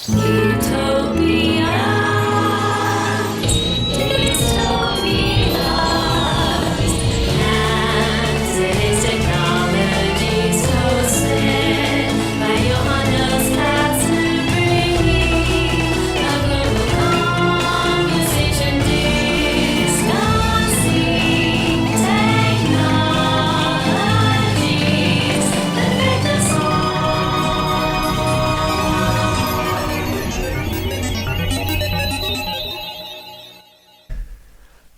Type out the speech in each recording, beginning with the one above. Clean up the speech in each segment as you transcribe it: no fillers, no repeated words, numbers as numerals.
Utopias, dystopias, and technologies hosted by Johannes, bringing a global conversation discussing technologies that affect us all.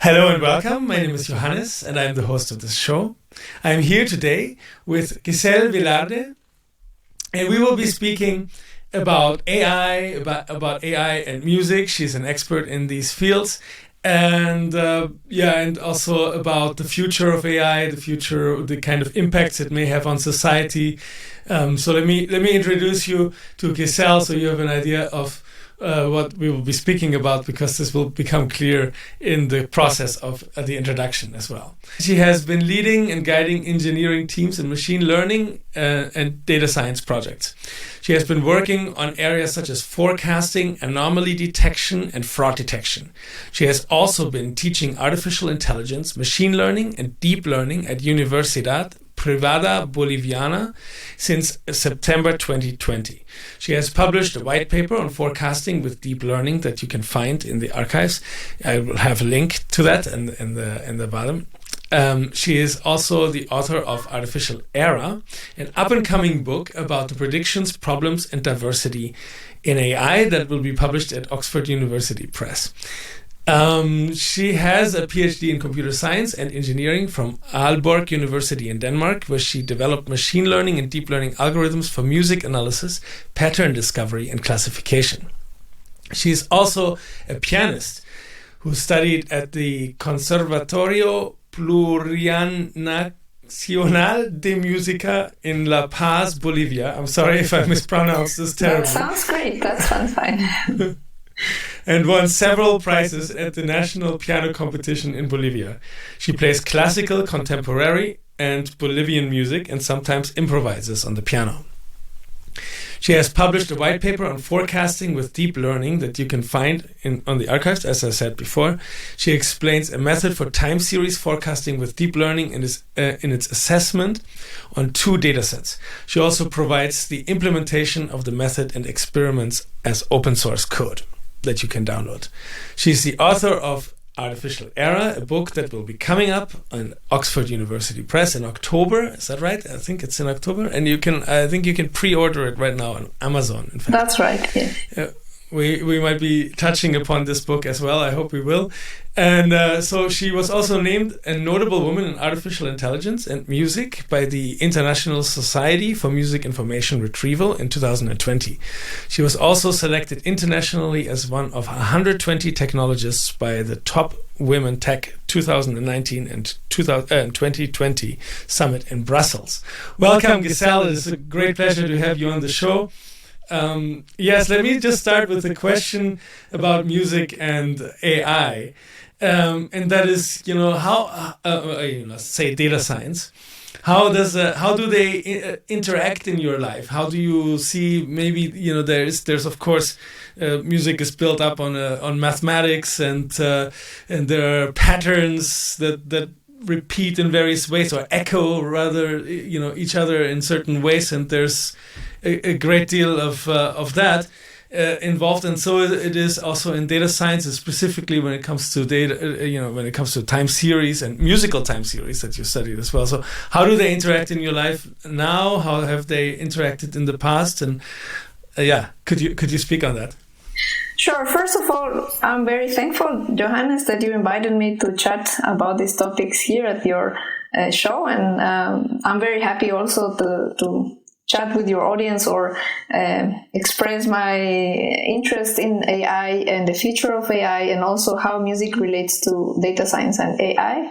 Hello and welcome. My name is Johannes and I'm the host of this show. I'm here today with Gissel Velarde and we will be speaking about AI, about AI and music. She's an expert in these fields and and also about the future of AI, the kind of impacts it may have on society. So let me introduce you to Gissel so you have an idea of what we will be speaking about, because this will become clear in the process of the introduction as well. She has been leading and guiding engineering teams in machine learning and data science projects. She has been working on areas such as forecasting, anomaly detection, and fraud detection. She has also been teaching artificial intelligence, machine learning, and deep learning at Universidad Privada Boliviana since September 2020. She has published a white paper on forecasting with deep learning that you can find in the archives. I will have a link to that in the bottom. She is also the author of Artificial Era, an up-and-coming book about the predictions, problems, and diversity in AI that will be published at Oxford University Press. She has a PhD in computer science and engineering from Aalborg University in Denmark, where she developed machine learning and deep learning algorithms for music analysis, pattern discovery, and classification. She is also a pianist who studied at the Conservatorio Plurinacional de Música in La Paz, Bolivia. I'm sorry if I mispronounced this terribly. That sounds great. That sounds fine. And won several prizes at the National Piano Competition in Bolivia. She plays classical, contemporary, and Bolivian music and sometimes improvises on the piano. She has published a white paper on forecasting with deep learning that you can find on the archives, as I said before. She explains a method for time series forecasting with deep learning in its assessment on 2 datasets. She also provides the implementation of the method and experiments as open source code that you can download. She's the author of Artificial Era, a book that will be coming up on Oxford University Press in October. Is that right? I think it's in October, and I think you can pre-order it right now on Amazon. In fact, that's right. Yes. We might be touching upon this book as well. I hope we will. And so she was also named a notable woman in artificial intelligence and music by the International Society for Music Information Retrieval in 2020. She was also selected internationally as one of 120 technologists by the Top Women Tech 2019 and 2020 Summit in Brussels. Welcome, Gissel. It's a great pleasure to have you on the show. Yes, let me just start with a question about music and AI. And that is, how, say data science, how do they interact in your life? How do you see, maybe, there's of course, music is built up on mathematics and there are patterns that repeat in various ways, or echo rather, each other in certain ways, and there's a great deal of that involved, and so it is also in data science, specifically when it comes to data, when it comes to time series and musical time series that you studied as well. So how do they interact in your life now? How have they interacted in the past? And could you speak on that? Sure. First of all, I'm very thankful, Johannes, that you invited me to chat about these topics here at your show, and I'm very happy also to chat with your audience or express my interest in AI and the future of AI, and also how music relates to data science and AI.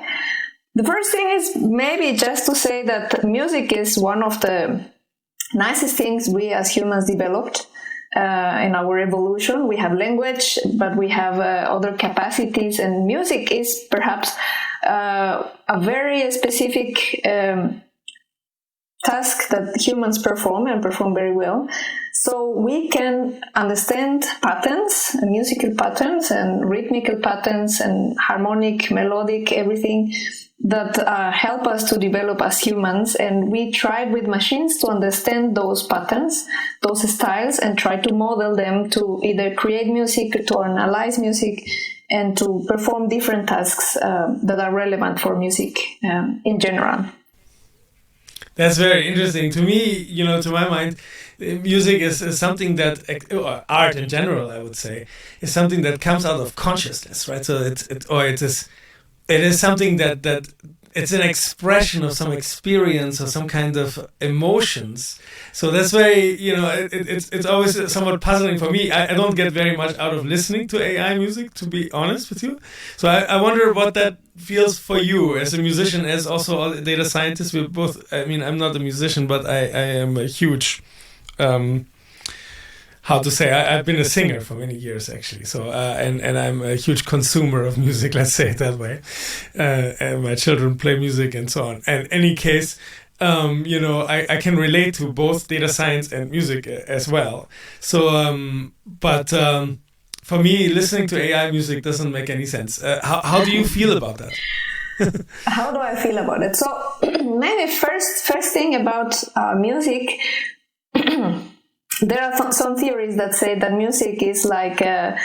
The first thing is maybe just to say that music is one of the nicest things we as humans developed in our evolution. We have language, but we have other capacities, and music is perhaps a very specific task that humans perform and perform very well. So we can understand patterns, musical patterns and rhythmical patterns and harmonic, melodic, everything that help us to develop as humans. And we tried with machines to understand those patterns, those styles, and try to model them to either create music, to analyze music, and to perform different tasks that are relevant for music in general. That's very interesting. To me, to my mind, music is something that, or art in general, I would say, is something that comes out of consciousness, right? So it is something that it's an expression of some experience or some kind of emotions. So that's very, it's always somewhat puzzling for me. I don't get very much out of listening to AI music, to be honest with you. So I wonder what that feels for you as a musician, as also a data scientist. We're both, I'm not a musician, but I am a huge, I've been a singer for many years, actually. So, and I'm a huge consumer of music, let's say it that way. And my children play music and so on. And in any case, I can relate to both data science and music as well. So, for me, listening to AI music doesn't make any sense. How do you feel about that? How do I feel about it? So, maybe first thing about music. There are some theories that say that music is like a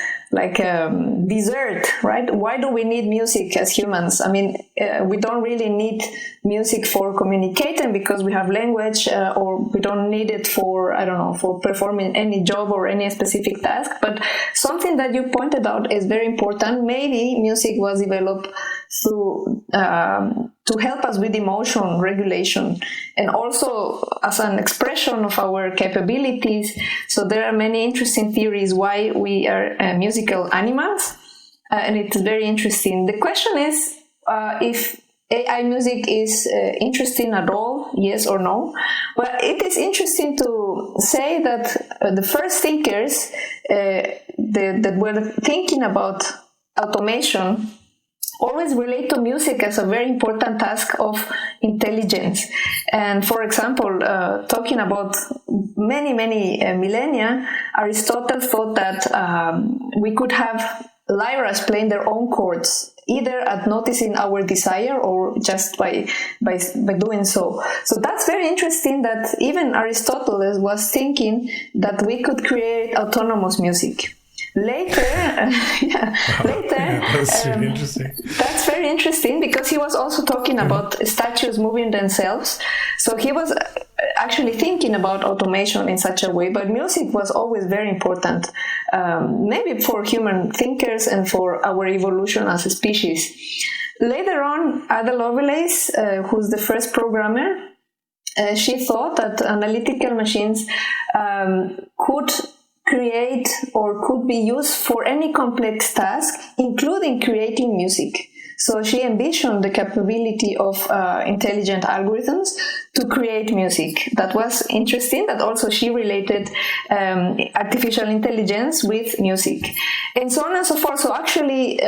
dessert, right? Why do we need music as humans? We don't really need music for communicating because we have language, or we don't need it for performing any job or any specific task. But something that you pointed out is very important. Maybe music was developed to help us with emotion regulation and also as an expression of our capabilities. So there are many interesting theories why we are musical animals, and it's very interesting. The question is if AI music is interesting at all, yes or no? Well, it is interesting to say that the first thinkers that were thinking about automation always relate to music as a very important task of intelligence. And for example, talking about many millennia, Aristotle thought that we could have lyras playing their own chords, either at noticing our desire or just by doing so. So that's very interesting that even Aristotle was thinking that we could create autonomous music. Later, that's really interesting. That's very interesting because he was also talking about statues moving themselves. So he was actually thinking about automation in such a way, but music was always very important, maybe for human thinkers and for our evolution as a species. Later on, Ada Lovelace, who's the first programmer, she thought that analytical machines could create or could be used for any complex task, including creating music. So she envisioned the capability of intelligent algorithms to create music. That was interesting, that also she related artificial intelligence with music. And so on and so forth. So actually,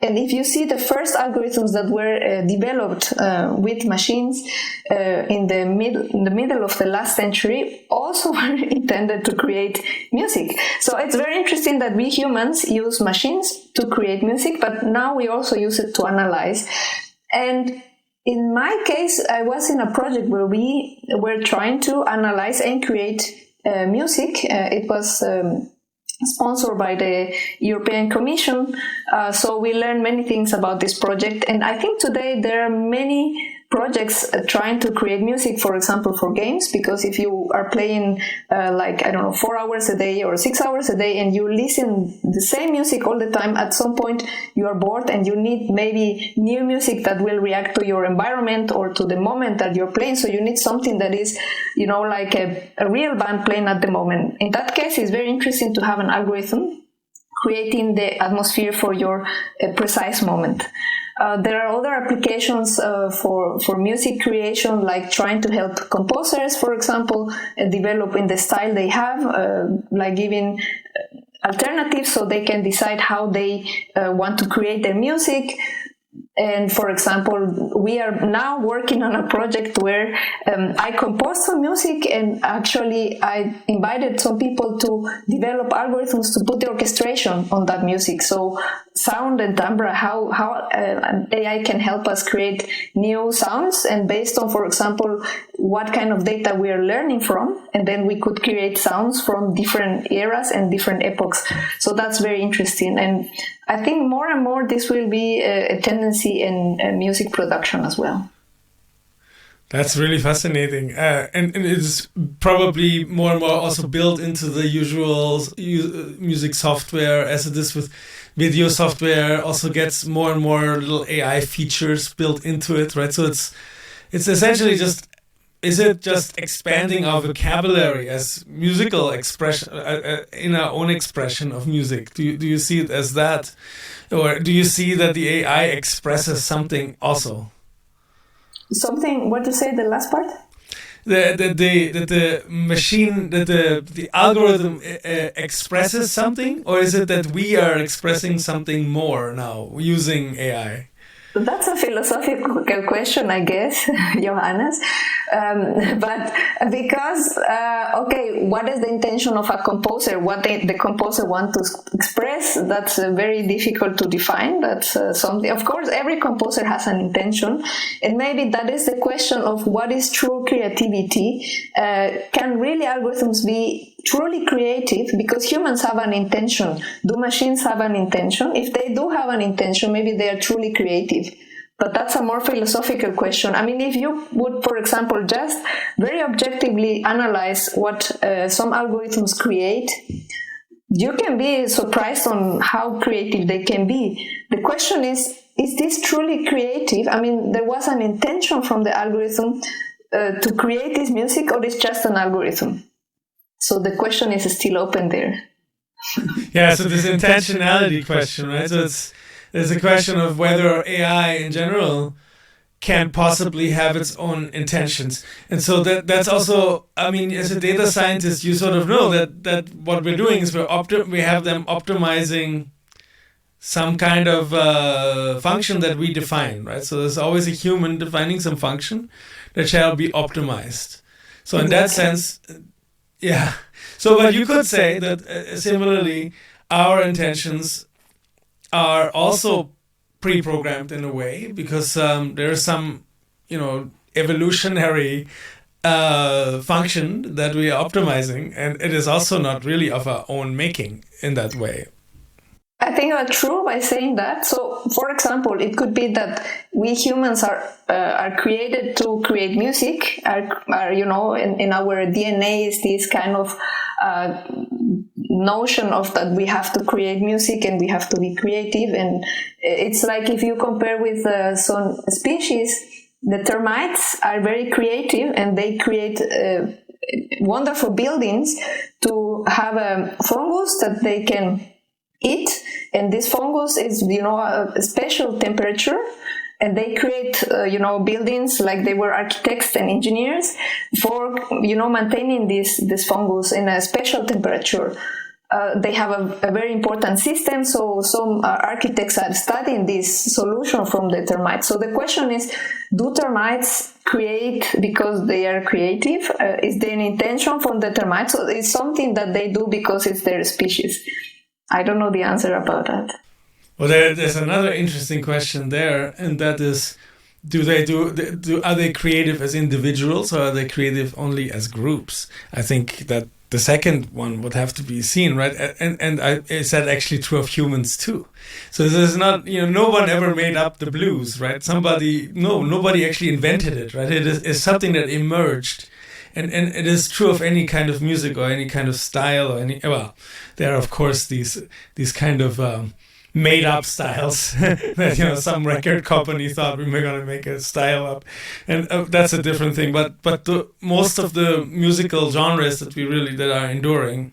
and if you see the first algorithms that were developed with machines in the middle of the last century, also were intended to create music. So it's very interesting that we humans use machines to create music, but now we also use it to analyze. And in my case, I was in a project where we were trying to analyze and create music. It was sponsored by the European Commission. So we learned many things about this project. And I think today there are many projects trying to create music, for example, for games, because if you are playing 4 hours a day or 6 hours a day and you listen the same music all the time, at some point you are bored and you need maybe new music that will react to your environment or to the moment that you're playing. So you need something that is, like a real band playing at the moment. In that case, it's very interesting to have an algorithm creating the atmosphere for your precise moment. There are other applications for music creation, like trying to help composers, for example, develop in the style they have, like giving alternatives so they can decide how they want to create their music. And for example, we are now working on a project where I composed some music, and actually I invited some people to develop algorithms to put the orchestration on that music. So sound and timbre, how AI can help us create new sounds, and based on, for example, what kind of data we are learning from, and then we could create sounds from different eras and different epochs. So that's very interesting, and I think more and more this will be a tendency in music production as well. That's really fascinating, and it's probably more and more also built into the usual music software, as it is with video software. Also gets more and more little AI features built into it, right? So it's essentially just, is it just expanding our vocabulary as musical expression in our own expression of music? Do you see it as that, or do you see that the AI expresses something also? Something. What you say? The last part. The machine, the algorithm expresses something, or is it that we are expressing something more now using AI? That's a philosophical question, I guess, Johannes. But because, what is the intention of a composer? What the composer wants to express? That's very difficult to define. That's something. Of course, every composer has an intention, and maybe that is the question of what is true creativity. Can really algorithms be truly creative? Because humans have an intention. Do machines have an intention? If they do have an intention, maybe they are truly creative. But that's a more philosophical question. I mean, if you would, for example, just very objectively analyze what some algorithms create, you can be surprised on how creative they can be. The question is this truly creative? I mean, there was an intention from the algorithm to create this music, or is just an algorithm? So the question is still open there. Yeah, so this intentionality question, right? So there's a question of whether AI in general can possibly have its own intentions. And so that's also, I mean, as a data scientist, you sort of know that what we're doing is we have them optimizing some kind of function that we define, right? So there's always a human defining some function that shall be optimized. So in that sense, yeah. So, but you could say that similarly, our intentions are also pre-programmed in a way, because there is some, evolutionary function that we are optimizing, and it is also not really of our own making in that way. I think that's true by saying that. So, for example, it could be that we humans are created to create music. In our DNA is this kind of notion of that we have to create music and we have to be creative. And it's like if you compare with some species, the termites are very creative and they create wonderful buildings to have a fungus that they can eat, and this fungus is a special temperature, and they create buildings like they were architects and engineers for maintaining this fungus in a special temperature. They have a very important system, so some architects are studying this solution from the termites. So the question is, do termites create because they are creative? Is there an intention from the termites, or is something that they do because it's their species? I don't know the answer about that. Well, there's another interesting question there, and that is, are they creative as individuals, or are they creative only as groups? I think that the second one would have to be seen, right? And is that actually true of humans too? So this is not, no one ever made up the blues, right? Nobody actually invented it, right? It is something that emerged. And it is true of any kind of music or any kind of style or there are of course these kind of made up styles that some record company thought we were going to make a style up, and that's a different thing. But most of the musical genres that are enduring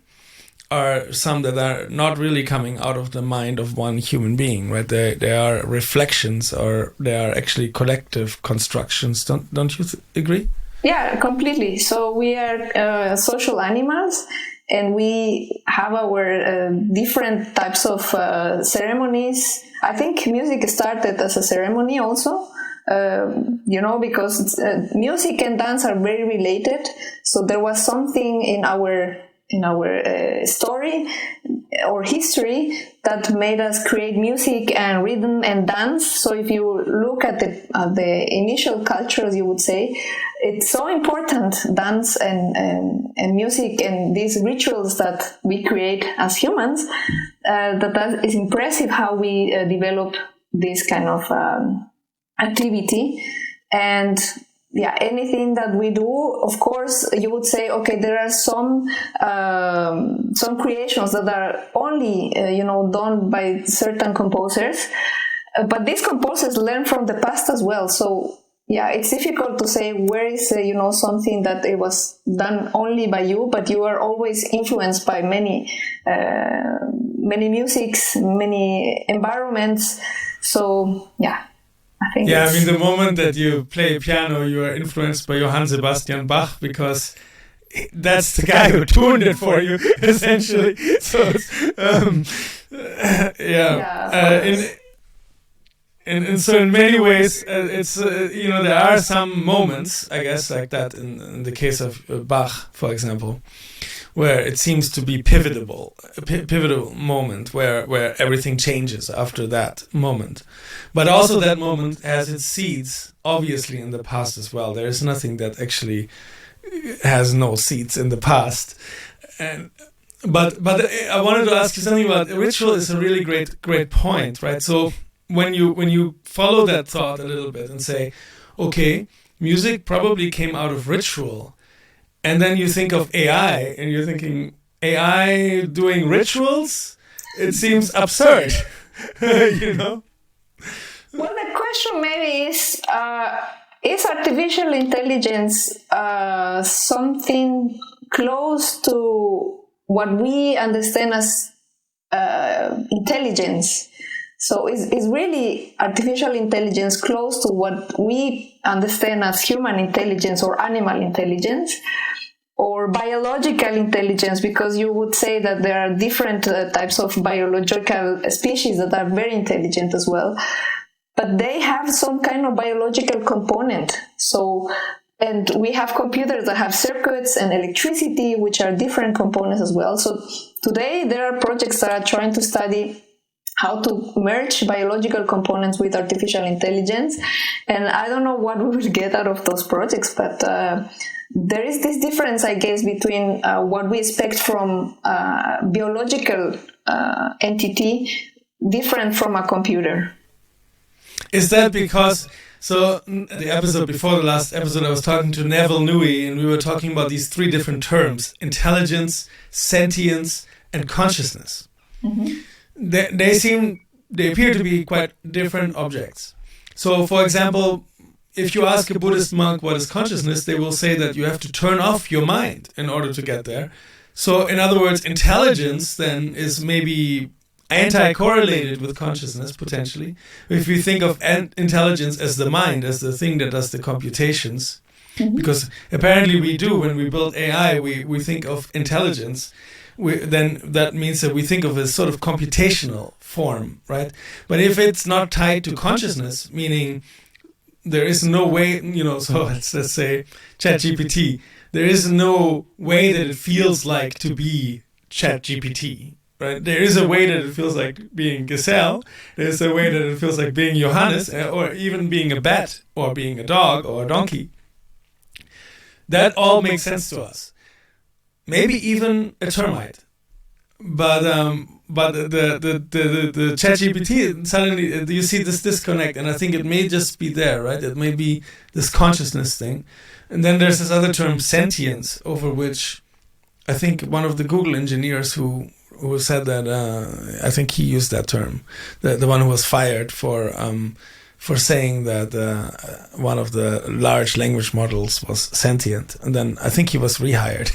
are some that are not really coming out of the mind of one human being, right? They are reflections, or they are actually collective constructions. Don't you agree? Yeah, completely. So we are social animals, and we have our different types of ceremonies. I think music started as a ceremony also, because music and dance are very related. So there was something in our story or history that made us create music and rhythm and dance. So if you look at the initial cultures, you would say it's so important, dance and music and these rituals that we create as humans, that is impressive how we develop this kind of activity. And anything that we do, of course, you would say, okay, there are some creations that are only, done by certain composers, but these composers learn from the past as well. So, it's difficult to say where is, something that it was done only by you, but you are always influenced by many musics, many environments. So, I think the moment that you play piano, you are influenced by Johann Sebastian Bach, because that's the guy who tuned it for you, essentially. So, and so in many ways, it's there are some moments, I guess, like that in the case of Bach, for example, where it seems to be a pivotal moment where everything changes after that moment. But also that moment has its seeds, obviously, in the past as well. There is nothing that actually has no seeds in the past. But I wanted to ask you something about ritual. Is a really great point, right? So when you follow that thought a little bit and say, okay, music probably came out of ritual, and then you think of AI, and you're thinking, AI doing rituals? It seems absurd, Well, the question maybe is artificial intelligence something close to what we understand as intelligence? So is really artificial intelligence close to what we understand as human intelligence or animal intelligence or biological intelligence? Because you would say that there are different types of biological species that are very intelligent as well, but they have some kind of biological component. So, and we have computers that have circuits and electricity, which are different components as well. So today there are projects that are trying to study how to merge biological components with artificial intelligence. And I don't know what we will get out of those projects, but there is this difference, I guess, between what we expect from a biological entity different from a computer. Is that because, so the episode before the last episode, I was talking to Neville Nui, and we were talking about these three different terms: intelligence, sentience, and consciousness. Mm-hmm. They appear to be quite different objects. So, for example, if you ask a Buddhist monk what is consciousness, they will say that you have to turn off your mind in order to get there. So, in other words, intelligence then is maybe anti-correlated with consciousness, potentially. If you think of intelligence as the mind, as the thing that does the computations, because apparently we do, when we build AI, we think of intelligence, then that means that we think of a sort of computational form, right? But if it's not tied to consciousness, meaning there is no way, so let's say ChatGPT, there is no way that it feels like to be ChatGPT, right? There is a way that it feels like being Gissel. There is a way that it feels like being Johannes, or even being a bat, or being a dog, or a donkey. That all makes sense to us. Maybe even a termite, but the ChatGPT, suddenly you see this disconnect, and I think it may just be there, right? It may be this consciousness thing, and then there's this other term, sentience, over which I think one of the Google engineers who said that, I think he used that term, the one who was fired for saying that one of the large language models was sentient, and then I think he was rehired.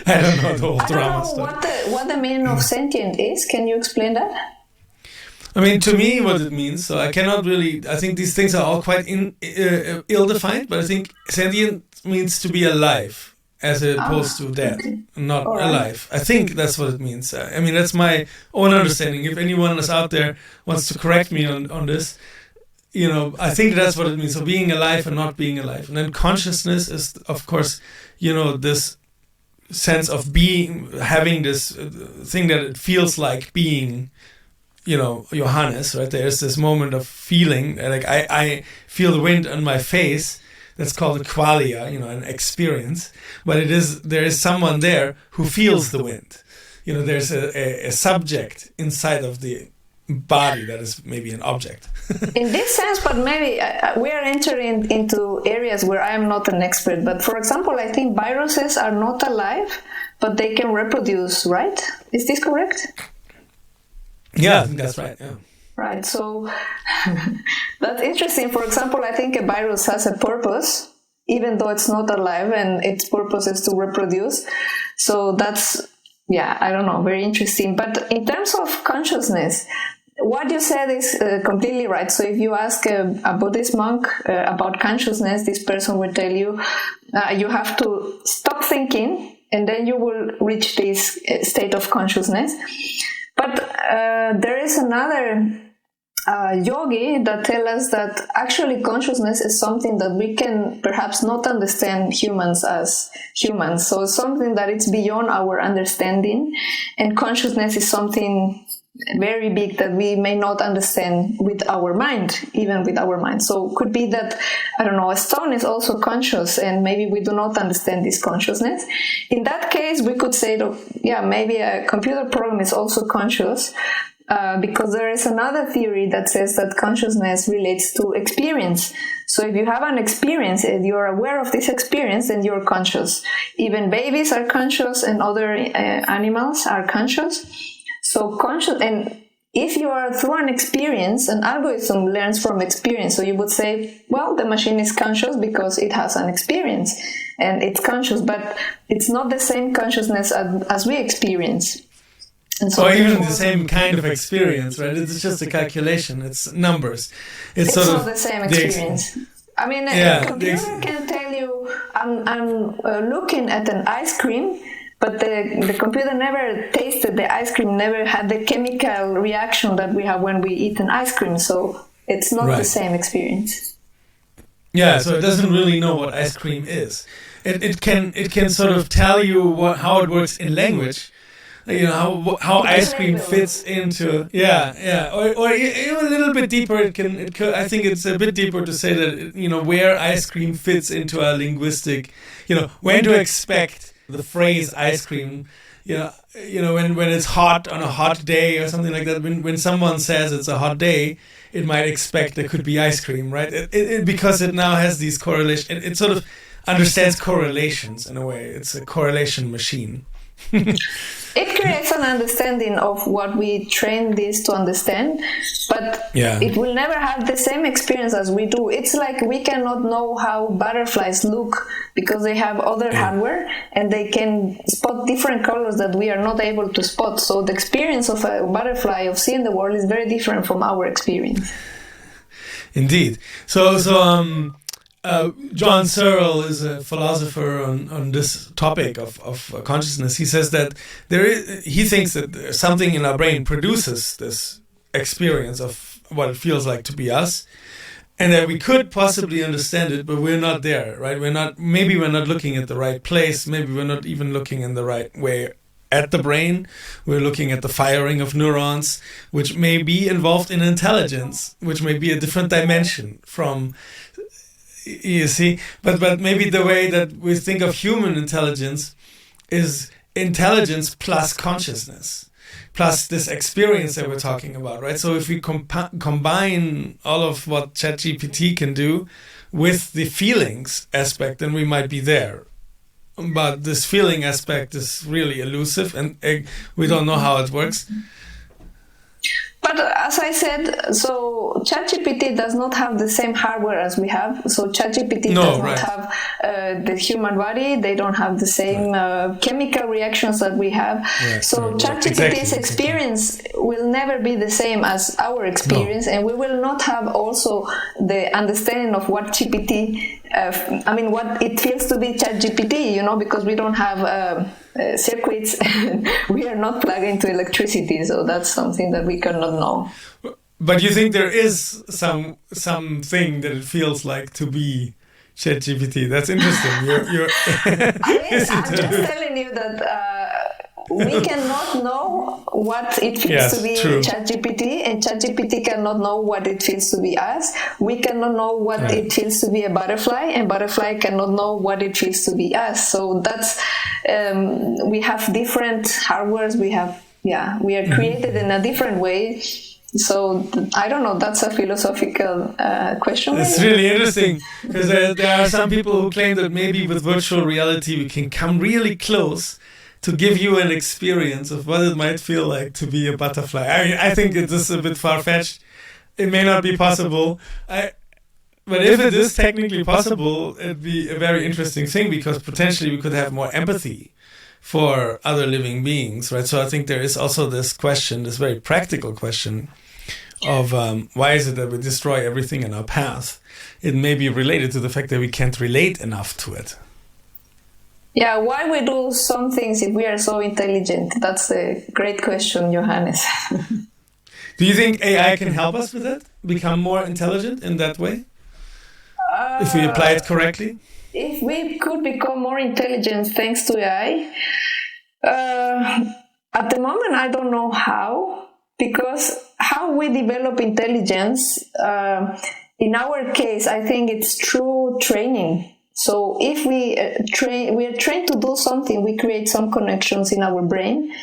I don't know the whole drama stuff. What the meaning of sentient is. Can you explain that? I mean, to me, what it means. So I cannot really. I think these things are all quite ill-defined, but I think sentient means to be alive. as opposed to dead, not All right. alive. I think that's what it means. I mean, that's my own understanding. If anyone is out there wants to correct me on this, I think that's what it means. So being alive and not being alive. And then consciousness is, of course, this sense of being, having this thing that it feels like being, Johannes, right? There's this moment of feeling, like I feel the wind on my face. That's called a qualia, an experience. But there is someone there who feels the wind. There's a subject inside of the body that is maybe an object. In this sense, but maybe we are entering into areas where I am not an expert. But for example, I think viruses are not alive, but they can reproduce, right? Is this correct? Yeah, I think that's right. Yeah. Right, so that's interesting. For example, I think a virus has a purpose, even though it's not alive, and its purpose is to reproduce. So that's, I don't know, very interesting. But in terms of consciousness, what you said is completely right. So if you ask a Buddhist monk about consciousness, this person will tell you, you have to stop thinking, and then you will reach this state of consciousness. But there is another yogi that tell us that actually consciousness is something that we can perhaps not understand humans as humans. So it's something that it's beyond our understanding, and consciousness is something very big that we may not understand with our mind, even with our mind. So it could be that, I don't know, a stone is also conscious, and maybe we do not understand this consciousness. In that case, we could say that, maybe a computer program is also conscious, because there is another theory that says that consciousness relates to experience. So if you have an experience and you're aware of this experience, then you're conscious. Even babies are conscious, and other animals are conscious. So conscious, and if you are through an experience, an algorithm learns from experience. So you would say, well, the machine is conscious because it has an experience and it's conscious, but it's not the same consciousness as we experience. And so or even the same kind of experience, right? It's just a calculation. It's numbers. It's sort not of the same experience. I mean, a computer can tell you, I'm looking at an ice cream, but the computer never tasted the ice cream, never had the chemical reaction that we have when we eat an ice cream. So it's not the same experience. Yeah, so it doesn't really know what ice cream is. It can sort of tell you how it works in language. How ice cream fits into or even a little bit deeper. It could, I think it's a bit deeper to say that where ice cream fits into a linguistic, when to expect the phrase ice cream, when it's hot on a hot day or something like that. When someone says it's a hot day, it might expect there could be ice cream, right? Because it now has these correlations. It sort of understands correlations in a way. It's a correlation machine. It creates an understanding of what we train this to understand, but it will never have the same experience as we do. It's like we cannot know how butterflies look because they have other hardware, and they can spot different colors that we are not able to spot. So the experience of a butterfly, of seeing the world, is very different from our experience. Indeed. So John Searle is a philosopher on this topic of consciousness. He says that he thinks that something in our brain produces this experience of what it feels like to be us, and that we could possibly understand it, but we're not there, right? Maybe we're not looking at the right place. Maybe we're not even looking in the right way at the brain. We're looking at the firing of neurons, which may be involved in intelligence, which may be a different dimension from. You see, but maybe the way that we think of human intelligence is intelligence plus consciousness, plus this experience that we're talking about, right? So if we combine all of what ChatGPT can do with the feelings aspect, then we might be there. But this feeling aspect is really elusive, and we don't know how it works. but as I said, so ChatGPT does not have the same hardware as we have. So ChatGPT does not have the human body. They don't have the same chemical reactions that we have. Yeah, so ChatGPT's experience will never be the same as our experience, and we will not have also the understanding of what GPT. What it feels to be ChatGPT, because we don't have circuits, we are not plugged into electricity, so that's something that we cannot know. But you think there is something that it feels like to be ChatGPT? That's interesting. I'm just telling you that we cannot know what it feels to be ChatGPT, and ChatGPT cannot know what it feels to be us. We cannot know what it feels to be a butterfly, and butterfly cannot know what it feels to be us. So that's we have different hardwares. We are created in a different way. So I don't know. That's a philosophical question. It's really interesting because there are some people who claim that maybe with virtual reality we can come really close to give you an experience of what it might feel like to be a butterfly. I think it is a bit far-fetched. It may not be possible. But if it is technically possible, it'd be a very interesting thing because potentially we could have more empathy for other living beings, right? So I think there is also this question, this very practical question of why is it that we destroy everything in our path? It may be related to the fact that we can't relate enough to it. Yeah, why we do some things if we are so intelligent? That's a great question, Johannes. Do you think AI can help us with that? Become more intelligent in that way? If we apply it correctly? If we could become more intelligent thanks to AI, at the moment I don't know how, because how we develop intelligence, in our case, I think it's through training. So if we are trained to do something, we create some connections in our brain.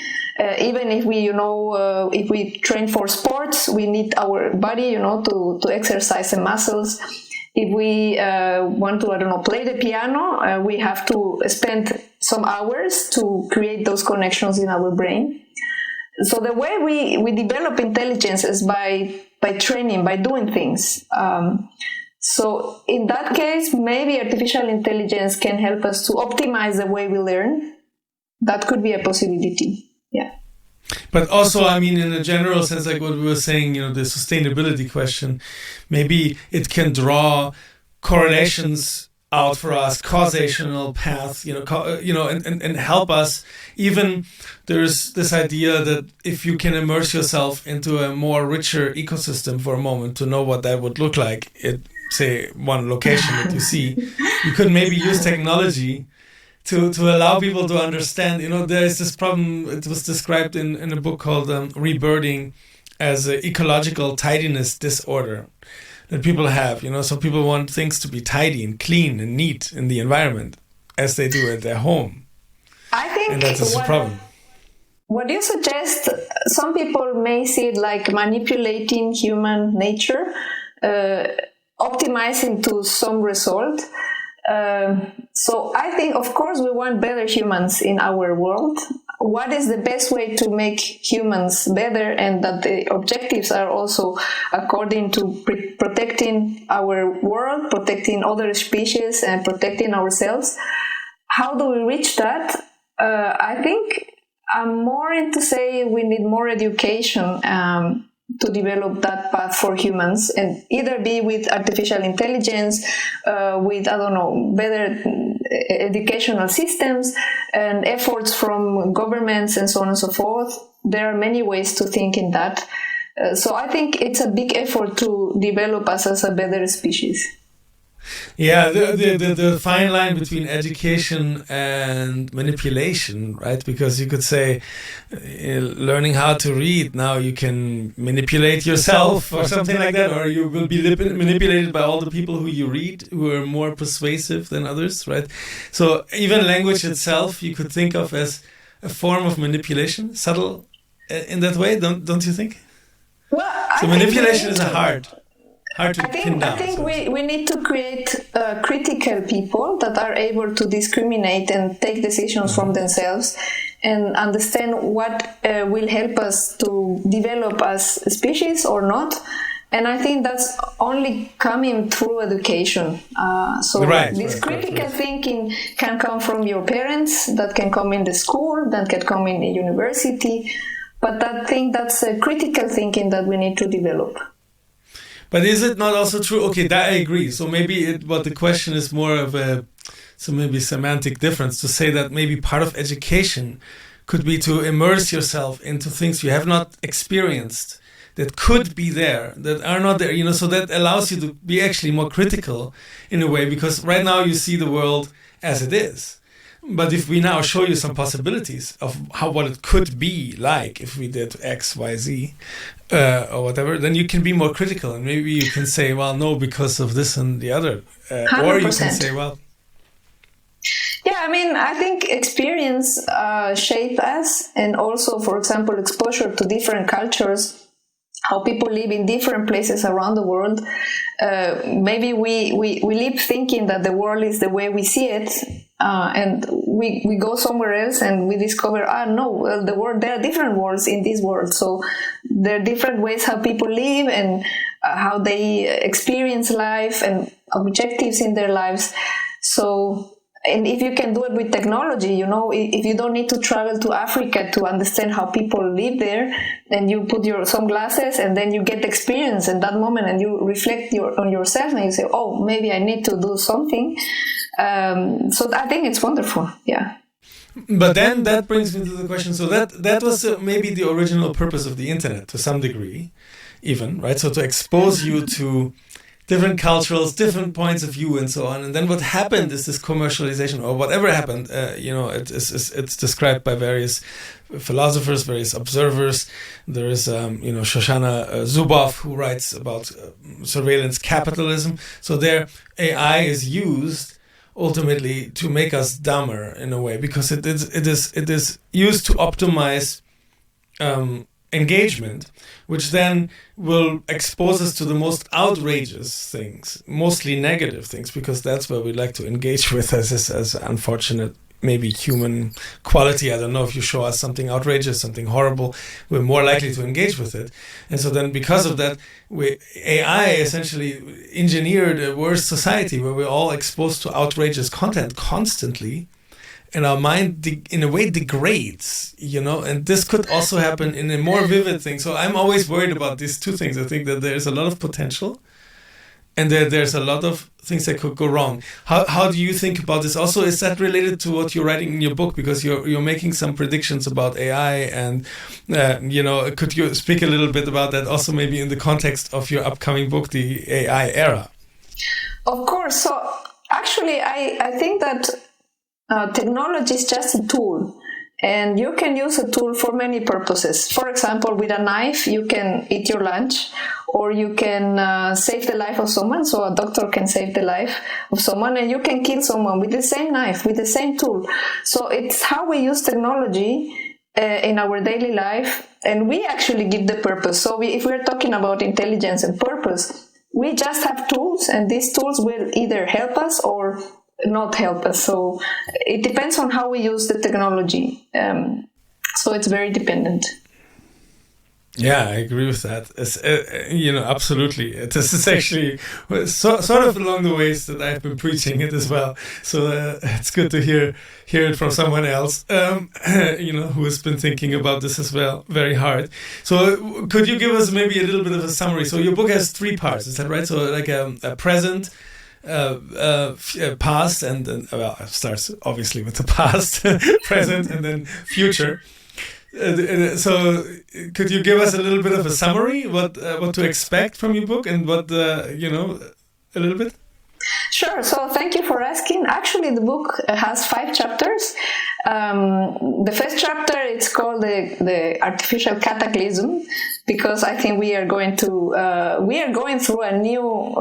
Even if we, if we train for sports, we need our body, to exercise the muscles. If we want to, play the piano, we have to spend some hours to create those connections in our brain. So the way we develop intelligence is by training, by doing things. So in that case, maybe artificial intelligence can help us to optimize the way we learn. That could be a possibility. Yeah. But also, in a general sense, like what we were saying, the sustainability question, maybe it can draw correlations out for us, causational paths, and help us. Even there's this idea that if you can immerse yourself into a more richer ecosystem for a moment to know what that would look like, say one location that you see, you could maybe use technology to allow people to understand. There is this problem. It was described in a book called Rebirding as an ecological tidiness disorder that people have. So people want things to be tidy and clean and neat in the environment as they do at their home. I think, and that's a problem. What you suggest, some people may see it like manipulating human nature, optimizing to some result. So I think, of course, we want better humans in our world. What is the best way to make humans better, and that the objectives are also according to protecting our world, protecting other species, and protecting ourselves? How do we reach that? I think I'm more into say we need more education to develop that path for humans, and either be with artificial intelligence, with, better educational systems and efforts from governments and so on and so forth. There are many ways to think in that. So I think it's a big effort to develop us as a better species. Yeah, the fine line between education and manipulation, right? Because you could say, learning how to read, now you can manipulate yourself or something like that, or you will be manipulated by all the people who you read, who are more persuasive than others, right? So even language itself, you could think of as a form of manipulation, subtle in that way, don't you think? Well, so manipulation is hard to pin down. I think we need to create critical people that are able to discriminate and take decisions from themselves. and understand what will help us to develop as a species or not. And I think that's only coming through education. This critical thinking can come from your parents, that can come in the school, that can come in the university. But I think that's a critical thinking that we need to develop. But is it not also true? Okay, that I agree. So maybe but the question is more of maybe semantic difference, to say that maybe part of education could be to immerse yourself into things you have not experienced, that could be there, that are not there, so that allows you to be actually more critical in a way, because right now you see the world as it is. But if we now show you some possibilities of what it could be like if we did X, Y, Z, or whatever, then you can be more critical, and maybe you can say, well, no, because of this and the other. Or you can say, well... Yeah, I mean, I think experience shapes us, and also, for example, exposure to different cultures, how people live in different places around the world. Maybe we live thinking that the world is the way we see it, and we go somewhere else and we discover, no, there are different worlds in this world. So there are different ways how people live and how they experience life and objectives in their lives. So... And if you can do it with technology, if you don't need to travel to Africa to understand how people live there, then you put some glasses and then you get experience in that moment, and you reflect on yourself and you say, oh, maybe I need to do something. So I think it's wonderful. Yeah. But then that brings me to the question. So that was maybe the original purpose of the internet to some degree, even, right? So to expose you to different cultures, different points of view, and so on. And then what happened is this commercialization, or whatever happened. It's described by various philosophers, various observers. There is, Shoshana Zuboff, who writes about surveillance capitalism. So their AI is used ultimately to make us dumber in a way, because it is used to optimize engagement, which then will expose us to the most outrageous things, mostly negative things, because that's where we like to engage with as unfortunate, maybe human quality. I don't know, if you show us something outrageous, something horrible, we're more likely to engage with it. And so then because of that, AI essentially engineered a worse society where we're all exposed to outrageous content constantly. And our mind, in a way, degrades, and this could also happen in a more vivid thing. So I'm always worried about these two things. I think that there's a lot of potential, and there's a lot of things that could go wrong. How do you think about this? Also, is that related to what you're writing in your book? Because you're making some predictions about AI, and could you speak a little bit about that? Also, maybe in the context of your upcoming book, the AI era. Of course. So actually, I think that. Technology is just a tool, and you can use a tool for many purposes. For example, with a knife, you can eat your lunch, or you can save the life of someone. So a doctor can save the life of someone, and you can kill someone with the same knife, with the same tool. So it's how we use technology in our daily life, and we actually give the purpose. So if we're talking about intelligence and purpose, we just have tools, and these tools will either help us or not help us. So it depends on how we use the technology. So it's very dependent. Yeah, I agree with that. It's, absolutely. This is actually sort of along the ways that I've been preaching it as well. So it's good to hear it from someone else, who has been thinking about this as well, very hard. So could you give us maybe a little bit of a summary? So your book has 3 parts, is that right? So like a present, past, and then it starts obviously with the past, present, and then future. So could you give us a little bit of a summary, what to expect from your book, and what a little bit? Sure. So thank you for asking. Actually, the book has 5 chapters. The first chapter, it's called the artificial cataclysm, because I think we are going through a new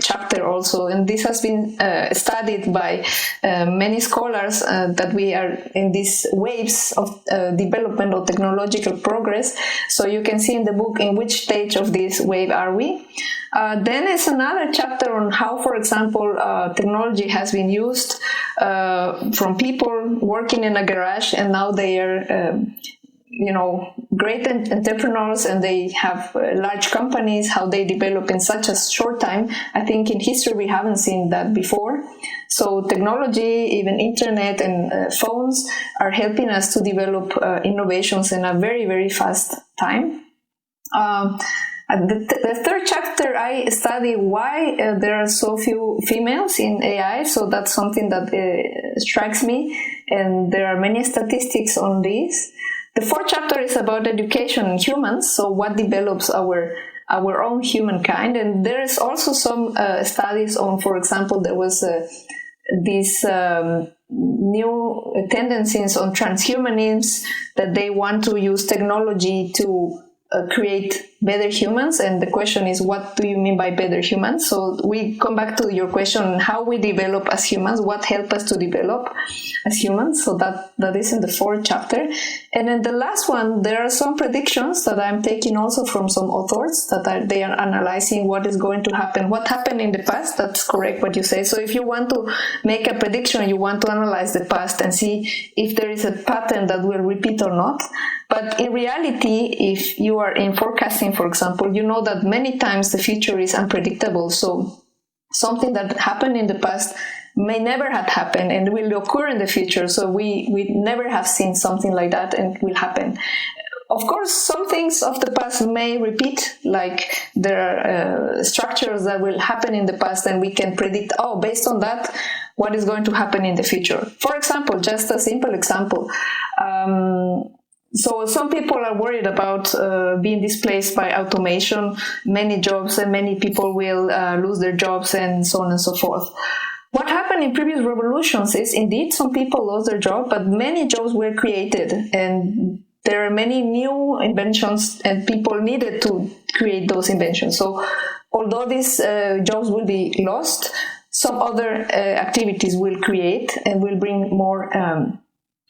chapter also, and this has been studied by many scholars, that we are in these waves of development of technological progress. So you can see in the book in which stage of this wave are we. Then it's another chapter on how, for example, technology has been used from people working in a garage, and now they are great entrepreneurs, and they have large companies, how they develop in such a short time. I think in history we haven't seen that before. So technology, even internet and phones are helping us to develop innovations in a very, very fast time. The third chapter, I study why there are so few females in AI. So that's something that strikes me, and there are many statistics on this. The fourth chapter is about education in humans, so what develops our own humankind. And there is also some studies on, for example, there was these new tendencies on transhumanism, that they want to use technology to create better humans. And the question is, what do you mean by better humans? So we come back to your question, how we develop as humans, what helps us to develop as humans. So that is in the fourth chapter. And in the last one, there are some predictions that I'm taking also from some authors they are analyzing what is going to happen, what happened in the past. That's correct what you say. So if you want to make a prediction, you want to analyze the past and see if there is a pattern that will repeat or not. But in reality, if you are in forecasting, for example, you know that many times the future is unpredictable. So something that happened in the past may never have happened and will occur in the future. So we never have seen something like that, and it will happen. Of course, some things of the past may repeat, like there are structures that will happen in the past, and we can predict, based on that, what is going to happen in the future. For example, just a simple example. So some people are worried about being displaced by automation, many jobs, and many people will lose their jobs, and so on and so forth. What happened in previous revolutions is, indeed, some people lost their job, but many jobs were created, and there are many new inventions, and people needed to create those inventions. So although these jobs will be lost, some other activities will create and will bring more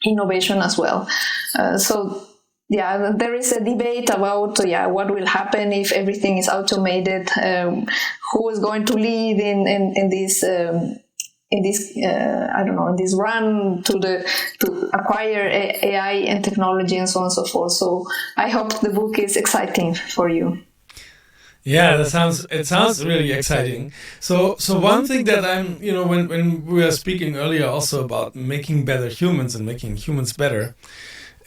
innovation as well. There is a debate about what will happen if everything is automated. Who is going to lead in this run to acquire AI and technology and so on and so forth. So I hope the book is exciting for you. Yeah, it sounds really exciting. So one thing that I'm, when we were speaking earlier also about making better humans and making humans better,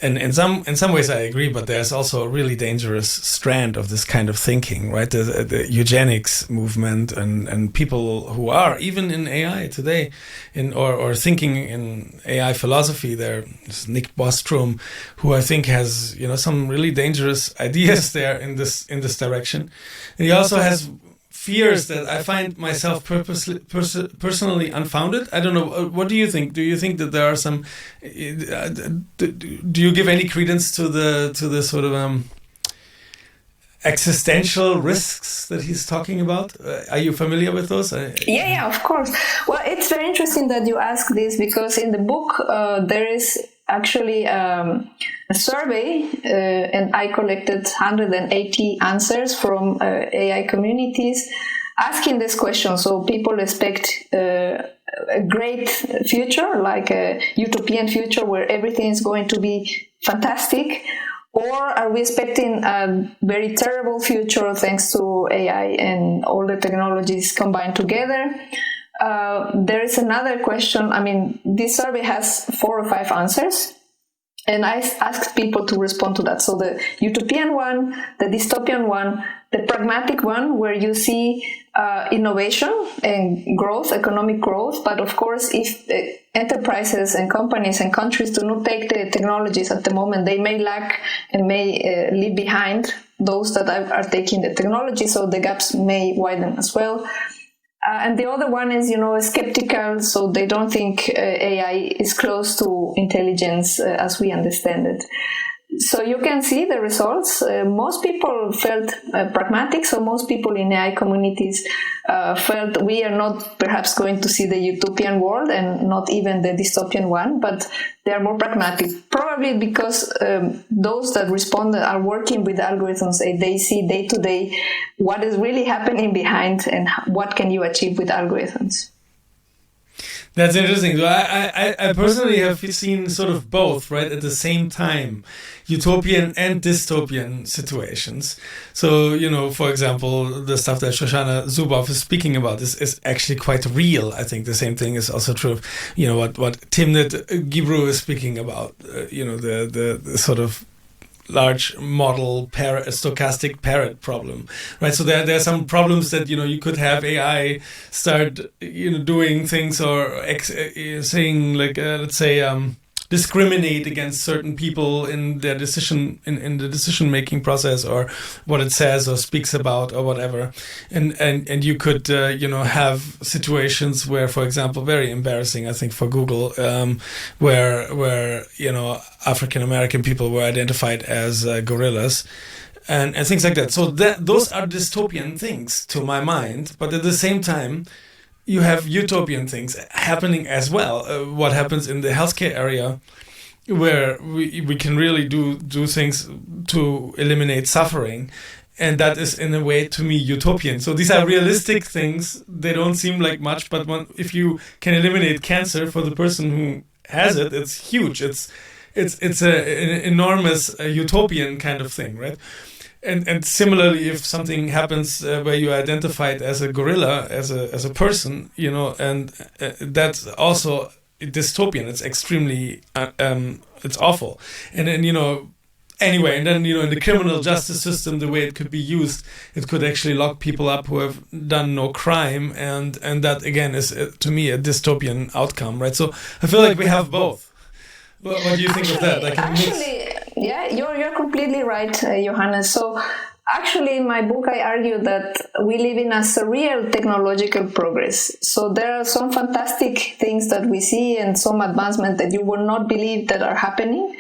and in some ways I agree, but there's also a really dangerous strand of this kind of thinking, right? The eugenics movement and people who are even in AI today, or thinking in AI philosophy. There's Nick Bostrom, who I think has some really dangerous ideas there in this direction, and he also has fears that I find myself personally unfounded. I don't know. What do you think? Do you think that there are some? Do you give any credence to the sort of existential risks that he's talking about? Are you familiar with those? Yeah, of course. Well, it's very interesting that you ask this, because in the book there is actually a survey, and I collected 180 answers from AI communities asking this question. So people expect a great future, like a utopian future where everything is going to be fantastic, or are we expecting a very terrible future thanks to AI and all the technologies combined together? There is another question. I mean, this survey has 4 or 5 answers, and I asked people to respond to that. So the utopian one, the dystopian one, the pragmatic one, where you see innovation and growth, economic growth. But of course, if enterprises and companies and countries do not take the technologies at the moment, they may lack and may leave behind those that are taking the technology. So the gaps may widen as well. And the other one is, skeptical, so they don't think AI is close to intelligence as we understand it. So you can see the results. Most people felt pragmatic, so most people in AI communities felt we are not perhaps going to see the utopian world and not even the dystopian one, but they are more pragmatic. Probably because those that responded are working with algorithms. They see day to day what is really happening behind and what can you achieve with algorithms. That's interesting. So I personally have seen sort of both, right, at the same time, utopian and dystopian situations. So, for example, the stuff that Shoshana Zuboff is speaking about is actually quite real. I think the same thing is also true of, what Timnit Gebru is speaking about, the sort of large model stochastic parrot problem, right? So there are some problems that you could have AI start doing things or saying like let's say discriminate against certain people in their decision in the decision making process, or what it says or speaks about or whatever, and you could have situations where, for example, very embarrassing, I think, for Google, where African American people were identified as gorillas. And things like that. So those are dystopian things to my mind, but at the same time, you have utopian things happening as well. What happens in the healthcare area, where we can really do things to eliminate suffering, and that is in a way to me utopian. So these are realistic things. They don't seem like much, but if you can eliminate cancer for the person who has it, it's huge. It's an enormous utopian kind of thing, right? And similarly, if something happens where you are identified as a gorilla, as a person, and that's also dystopian. It's extremely, it's awful. And then anyway, and then in the criminal justice system, the way it could be used, it could actually lock people up who have done no crime, and that again is to me a dystopian outcome, right? So I feel like we have both. What do you think of that? Yeah, you're completely right, Johannes. So actually, in my book, I argue that we live in a surreal technological progress. So there are some fantastic things that we see and some advancements that you will not believe that are happening.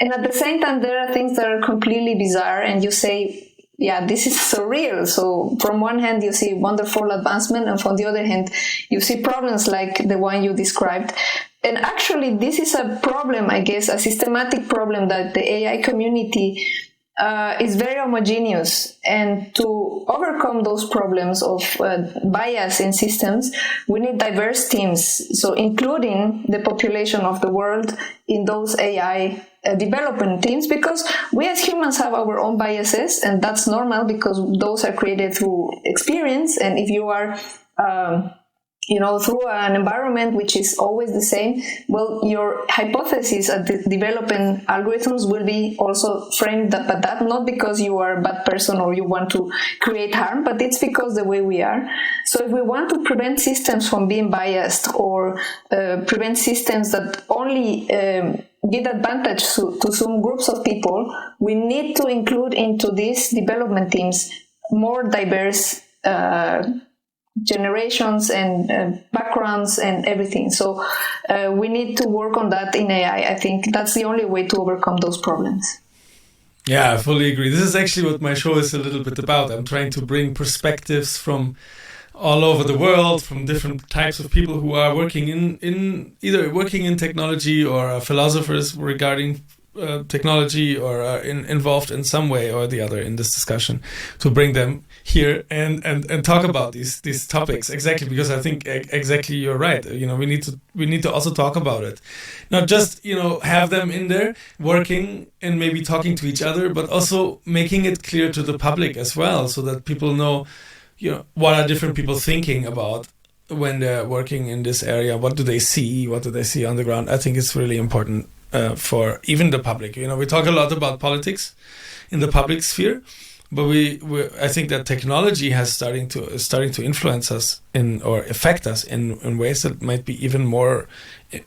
And at the same time, there are things that are completely bizarre, and you say, yeah, this is surreal. So from one hand, you see wonderful advancement, and from the other hand, you see problems like the one you described. And actually, this is a problem, I guess, a systematic problem that the AI community is very homogeneous. And to overcome those problems of bias in systems, we need diverse teams, so including the population of the world in those AI development teams, because we as humans have our own biases, and that's normal because those are created through experience. And if you are through an environment which is always the same, well, your hypotheses at developing algorithms will be also framed but that not because you are a bad person or you want to create harm, but it's because the way we are. So if we want to prevent systems from being biased, or prevent systems that only give advantage to some groups of people, we need to include into these development teams more diverse generations and backgrounds and everything. So we need to work on that in AI. I think that's the only way to overcome those problems. Yeah, I fully agree. This is actually what my show is a little bit about. I'm trying to bring perspectives from all over the world, from different types of people who are working in either working in technology or are philosophers regarding technology, or are involved in some way or the other in this discussion, to bring them here and talk about these topics. Exactly, because I think exactly you're right. We need to also talk about it, not just have them in there working and maybe talking to each other, but also making it clear to the public as well, so that people know what are different people thinking about when they're working in this area. What do they see on the ground? I think it's really important for even the public. We talk a lot about politics in the public sphere, but I think that technology has starting to influence us or affect us in ways that might be even more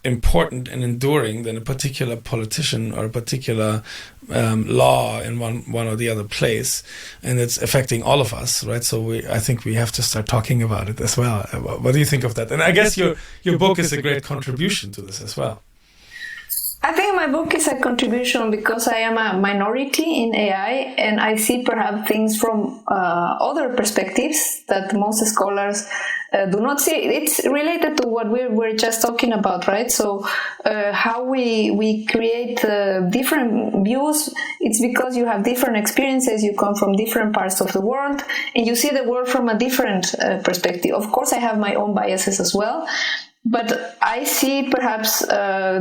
important and enduring than a particular politician or a particular law in one or the other place, and it's affecting all of us, right? So I think we have to start talking about it as well. What do you think of that? And I guess your book is a great contribution to this as well. I think my book is a contribution because I am a minority in AI, and I see perhaps things from other perspectives that most scholars do not see. It's related to what we were just talking about, right? So how we create different views, it's because you have different experiences, you come from different parts of the world, and you see the world from a different perspective. Of course, I have my own biases as well. But I see perhaps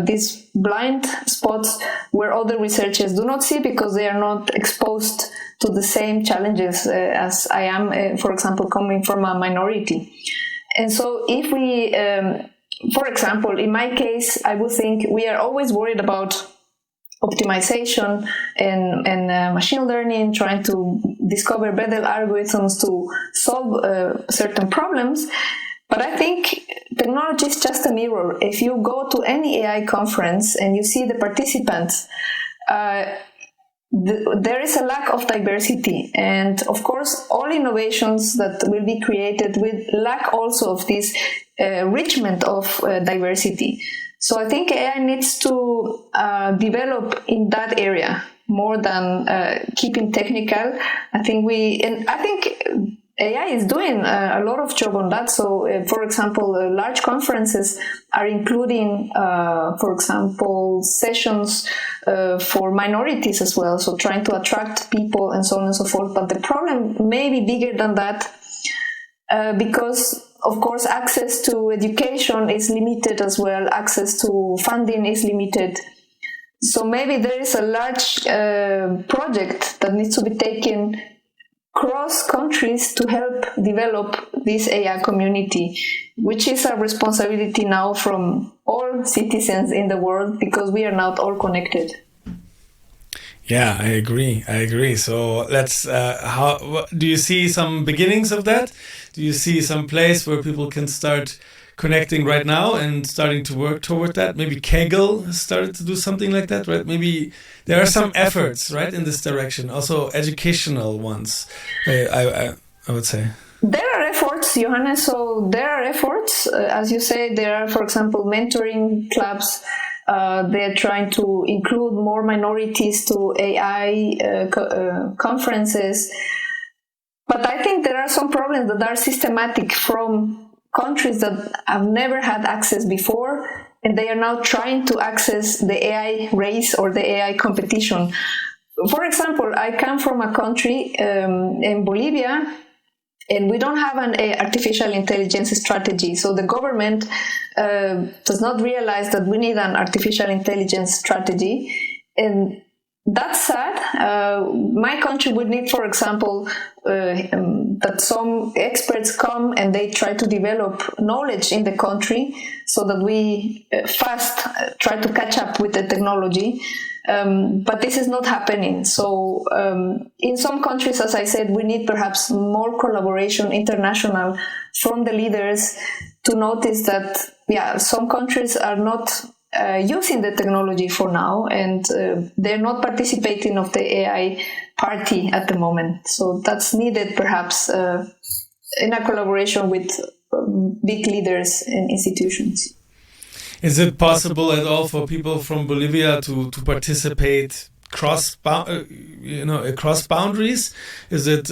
these blind spots where other researchers do not see because they are not exposed to the same challenges as I am, for example, coming from a minority. And so if we, for example, in my case, I would think we are always worried about optimization and machine learning, trying to discover better algorithms to solve certain problems. But I think technology is just a mirror. If you go to any AI conference and you see the participants, there is a lack of diversity. And of course, all innovations that will be created will lack also of this enrichment of diversity. So I think AI needs to develop in that area more than keeping technical. I think AI is doing a lot of job on that. So, for example, large conferences are including, for example, sessions for minorities as well. So trying to attract people and so on and so forth. But the problem may be bigger than that because, of course, access to education is limited as well. Access to funding is limited. So maybe there is a large project that needs to be taken cross countries to help develop this AI community, which is a responsibility now from all citizens in the world because we are not all connected. Yeah, I agree. So let's, do you see some beginnings of that? Do you see some place where people can start connecting right now and starting to work toward that? Maybe Kaggle has started to do something like that, right? Maybe there are some efforts, right, in this direction, also educational ones, I would say. There are efforts, Johannes. So there are efforts. As you say, there are, for example, mentoring clubs. They're trying to include more minorities to AI conferences. But I think there are some problems that are systematic from countries that have never had access before, and they are now trying to access the AI race or the AI competition. For example, I come from a country in Bolivia, and we don't have an artificial intelligence strategy. So the government does not realize that we need an artificial intelligence strategy. And that's sad. My country would need, for example, that some experts come and they try to develop knowledge in the country so that we fast try to catch up with the technology. But this is not happening. So in some countries, as I said, we need perhaps more collaboration, international, from the leaders to notice that, some countries are not using the technology for now, and they're not participating of the AI party at the moment. So that's needed perhaps in a collaboration with big leaders and institutions. Is it possible at all for people from Bolivia to participate across boundaries? Is it,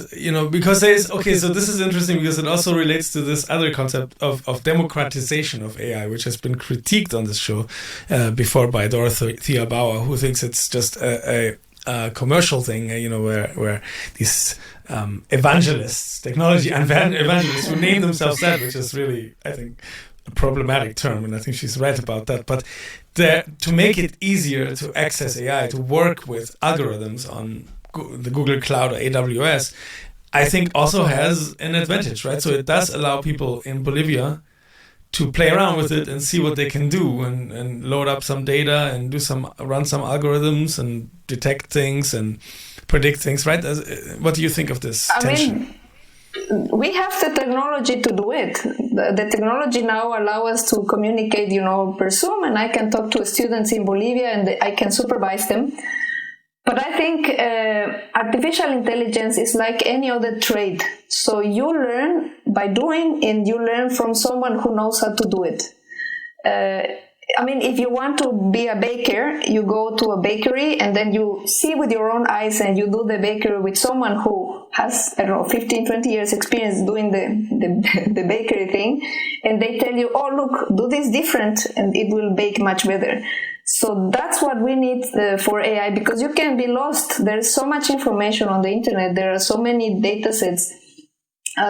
because so this is interesting because it also relates to this other concept of democratization of AI, which has been critiqued on this show before by Dorothea Bauer, who thinks it's just a commercial thing, where these evangelists, technology evangelists, who name themselves that, which is really, I think, a problematic term, and I think she's right about that. But to make it easier to access AI, to work with algorithms on the Google Cloud or AWS, I think also has an advantage, right? So it does allow people in Bolivia to play around with it and see what they can do and load up some data and run some algorithms and detect things and predict things, right? What do you think of this tension? We have the technology to do it. The technology now allows us to communicate, per Zoom, and I can talk to students in Bolivia and I can supervise them. But I think artificial intelligence is like any other trade. So you learn by doing, and you learn from someone who knows how to do it. If you want to be a baker, you go to a bakery and then you see with your own eyes and you do the bakery with someone who has, 15, 20 years experience doing the bakery thing. And they tell you, oh, look, do this different and it will bake much better. So that's what we need for AI, because you can be lost. There's so much information on the internet. There are so many data sets.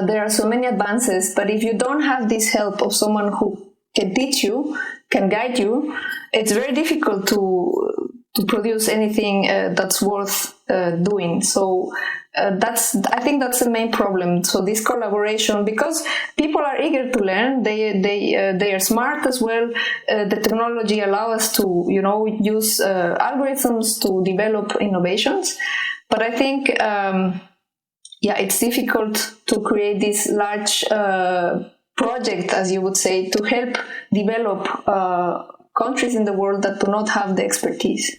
There are so many advances. But if you don't have this help of someone who can teach you, can guide you, it's very difficult to produce anything that's worth doing. So I think that's the main problem. So this collaboration, because people are eager to learn, they are smart as well. The technology allows us to use algorithms to develop innovations, but I think it's difficult to create this large project, as you would say, to help develop countries in the world that do not have the expertise.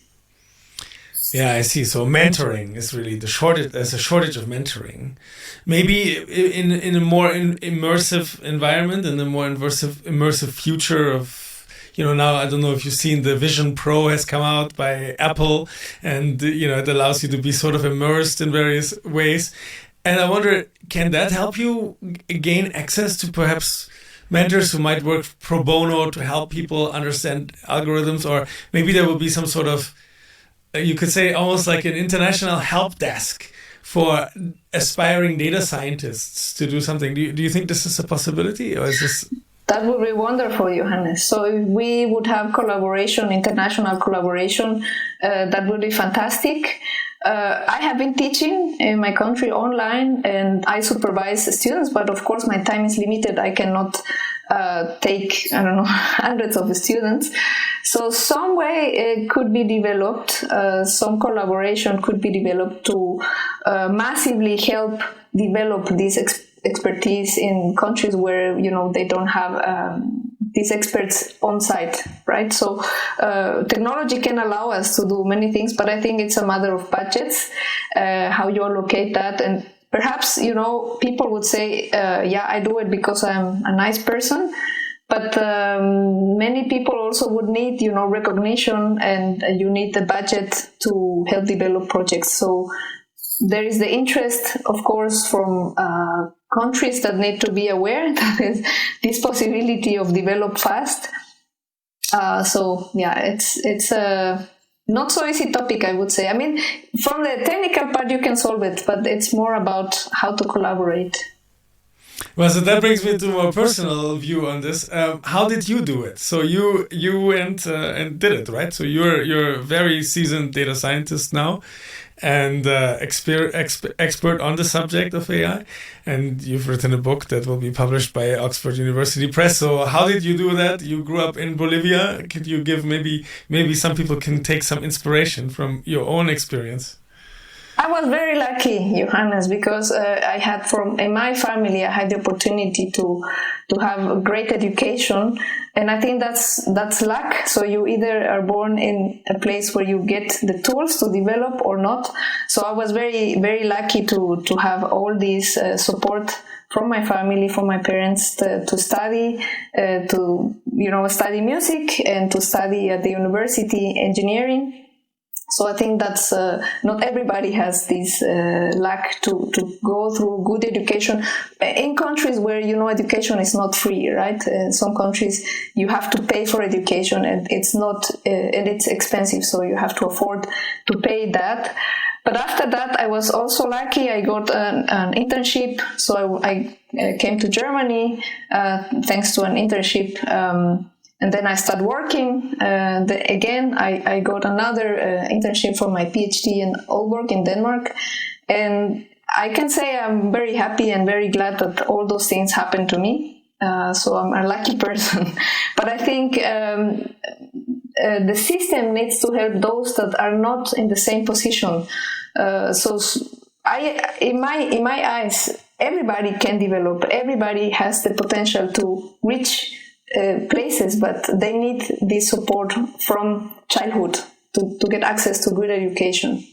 Yeah, I see. So mentoring is really the shortage. There's a shortage of mentoring. Maybe in a more immersive environment, in a more immersive future of, now I don't know if you've seen the Vision Pro has come out by Apple, and it allows you to be sort of immersed in various ways. And I wonder, can that help you gain access to perhaps mentors who might work pro bono to help people understand algorithms, or maybe there will be some sort of, you could say, almost like an international help desk for aspiring data scientists to do something. Do you think this is a possibility, or is this? That would be wonderful, Johannes. So if we would have collaboration, international collaboration, that would be fantastic. I have been teaching in my country online, and I supervise students, but of course my time is limited. I cannot take, hundreds of students. So some way it could be developed, some collaboration could be developed to massively help develop this expertise in countries where, they don't have these experts on site, right? So technology can allow us to do many things, but I think it's a matter of budgets, how you allocate that. And perhaps, people would say, I do it because I'm a nice person. But many people also would need, recognition, and you need the budget to help develop projects. So there is the interest, of course, from countries that need to be aware that there's this possibility of develop fast. It's a not so easy topic, I would say. I mean, from the technical part, you can solve it, but it's more about how to collaborate. Well, so that brings me to a more personal view on this. How did you do it? So you went and did it, right? So you're a very seasoned data scientist now, and expert on the subject of AI, and you've written a book that will be published by Oxford University Press. So how did you do that? You grew up in Bolivia. Could you give maybe some people can take some inspiration from your own experience? I was very lucky, Johannes, because I had in my family, I had the opportunity to have a great education, and I think that's luck. So you either are born in a place where you get the tools to develop or not. So I was very, very lucky to have all this support from my family, from my parents to study, study music and to study at the university engineering. So I think that's not everybody has this luck to go through good education in countries where education is not free, right? In some countries you have to pay for education, and it's not and it's expensive, so you have to afford to pay that. But after that, I was also lucky. I got an internship, so I came to Germany thanks to an internship. And then I started working. Again, I got another internship for my PhD in Aalborg in Denmark. And I can say I'm very happy and very glad that all those things happened to me. So I'm a lucky person. But I think the system needs to help those that are not in the same position. In my eyes, everybody can develop. Everybody has the potential to reach places, but they need this support from childhood to get access to good education.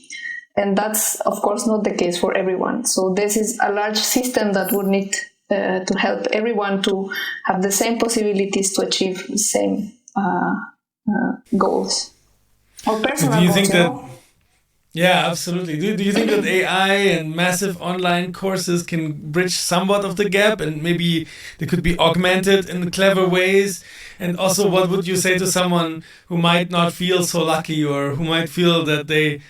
And that's, of course, not the case for everyone. So this is a large system that would need to help everyone to have the same possibilities to achieve the same goals or personal goals. Do you think that? Yeah, absolutely. Do you think that AI and massive online courses can bridge somewhat of the gap, and maybe they could be augmented in clever ways? And also, what would you say to someone who might not feel so lucky, or who might feel that they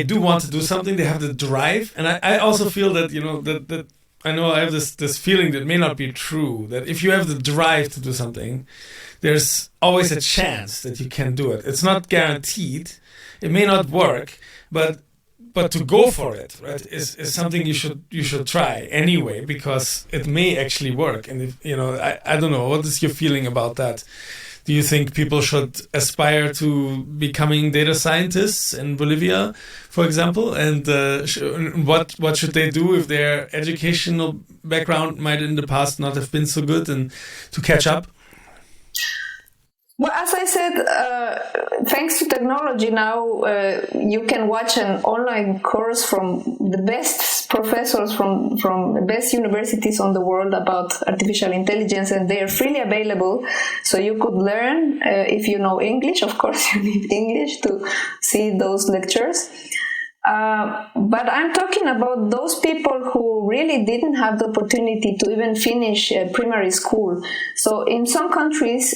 do want to do something, they have the drive? And I also feel that, that I know I have this feeling that may not be true, that if you have the drive to do something, there's always a chance that you can do it. It's not guaranteed. It may not work, but to go for it, right, is something you should try anyway, because it may actually work. And if, I don't know, what is your feeling about that? Do you think people should aspire to becoming data scientists in Bolivia, for example? And what should they do if their educational background might in the past not have been so good, and to catch up? Well, as I said, thanks to technology now, you can watch an online course from the best professors from the best universities on the world about artificial intelligence, and they are freely available. So you could learn, if you know English. Of course, you need English to see those lectures. But I'm talking about those people who really didn't have the opportunity to even finish primary school. So in some countries,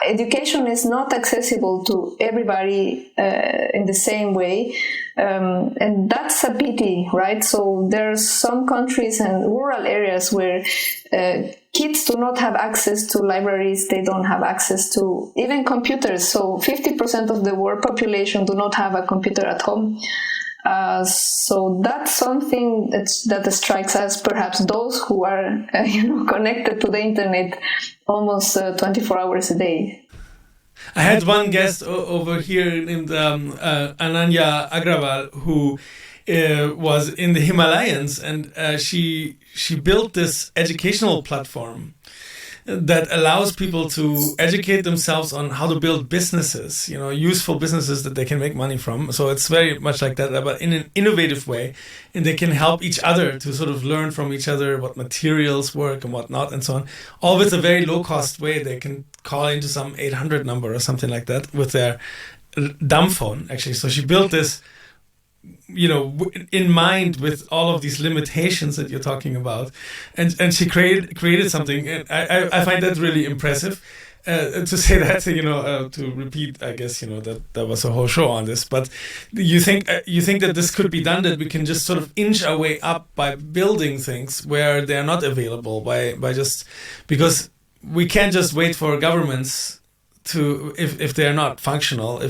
education is not accessible to everybody in the same way, and that's a pity, right? So there are some countries and rural areas where kids do not have access to libraries, they don't have access to even computers. So 50% of the world population do not have a computer at home. So that's something that strikes us, perhaps those who are connected to the internet almost 24 hours a day. I had one guest over here named Ananya Agrawal, who was in the Himalayas, and she built this educational platform that allows people to educate themselves on how to build businesses, useful businesses that they can make money from. So it's very much like that, but in an innovative way. And they can help each other to sort of learn from each other what materials work and what not, and so on. All with a very low-cost way. They can call into some 800 number or something like that with their dumb phone, actually. So she built this, in mind with all of these limitations that you're talking about, and she created something. And I find that really impressive. To say that, to repeat, I guess, that was a whole show on this. But you think that this could be done, that we can just sort of inch our way up by building things where they're not available, by just because we can't just wait for governments to if they're not functional.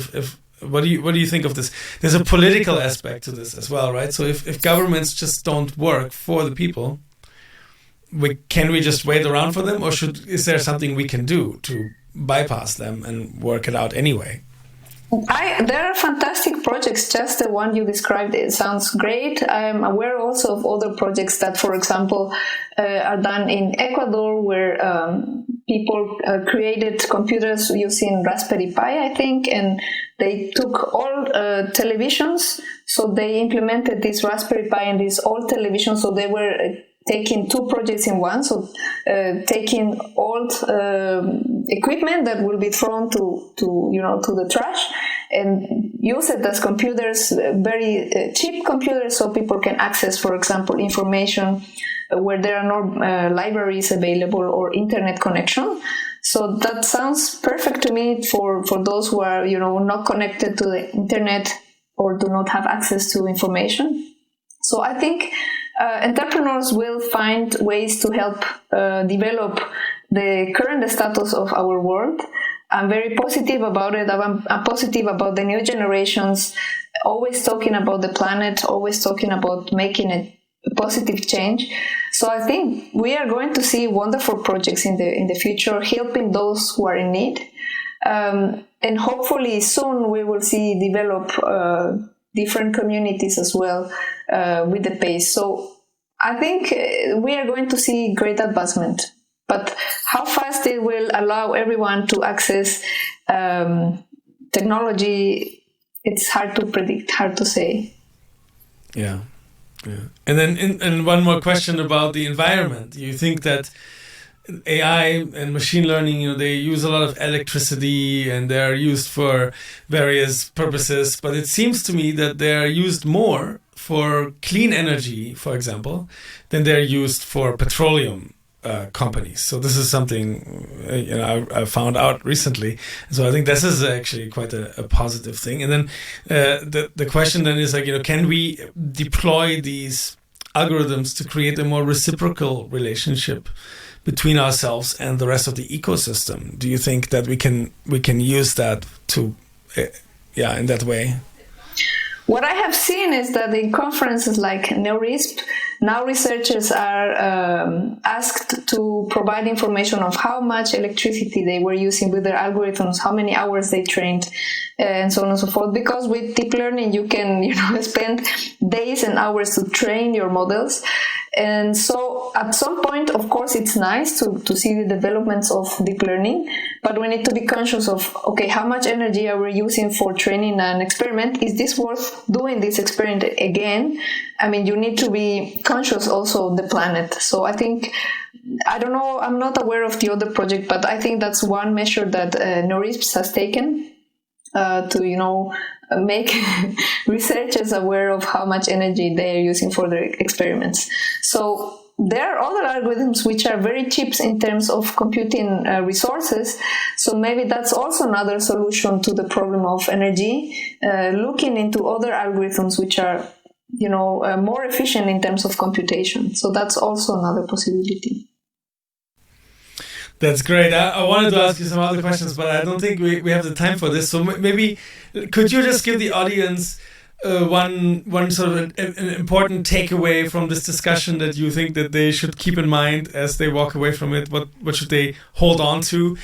What do you think of this? There's a political aspect to this as well, right? So if governments just don't work for the people, can we just wait around for them, or is there something we can do to bypass them and work it out anyway? There are fantastic projects. Just the one you described, it sounds great. I'm aware also of other projects that, for example, are done in Ecuador, where people created computers using Raspberry Pi, I think, and they took all televisions. So they implemented this Raspberry Pi and these old televisions. So they were taking two projects in one, so taking old equipment that will be thrown to the trash, and use it as computers, very cheap computers, so people can access, for example, information where there are no libraries available or internet connection. So that sounds perfect to me for those who are not connected to the internet or do not have access to information. So I think entrepreneurs will find ways to help develop the current status of our world. I'm very positive about it. I'm positive about the new generations, always talking about the planet, always talking about making a positive change. So I think we are going to see wonderful projects in the future, helping those who are in need. And hopefully soon we will see develop different communities as well with the pace. So I think we are going to see great advancement. But how fast it will allow everyone to access technology, it's hard to predict, hard to say. Yeah. And then and one more question about the environment. You think that AI and machine learning, they use a lot of electricity and they're used for various purposes, but it seems to me that they're used more for clean energy, for example, than they're used for petroleum companies. So this is something I found out recently. So I think this is actually quite a positive thing. And then the question then is can we deploy these algorithms to create a more reciprocal relationship between ourselves and the rest of the ecosystem? Do you think that we can use that to, in that way? What I have seen is that in conferences like NeurISP, now researchers are asked to provide information of how much electricity they were using with their algorithms, how many hours they trained, and so on and so forth. Because with deep learning, you can spend days and hours to train your models. And so at some point, of course, it's nice to see the developments of deep learning, but we need to be conscious of, okay, how much energy are we using for training an experiment? Is this worth doing this experiment again? I mean, you need to be conscious also of the planet. So I think, I don't know, I'm not aware of the other project, but I think that's one measure that NeurISP has taken to, make researchers aware of how much energy they are using for their experiments. So there are other algorithms which are very cheap in terms of computing resources. So maybe that's also another solution to the problem of energy, looking into other algorithms which are, more efficient in terms of computation. So that's also another possibility. That's great. I wanted to ask you some other questions, but I don't think we have the time for this. So maybe could you just give the audience one sort of an important takeaway from this discussion that you think that they should keep in mind as they walk away from it? What should they hold on to?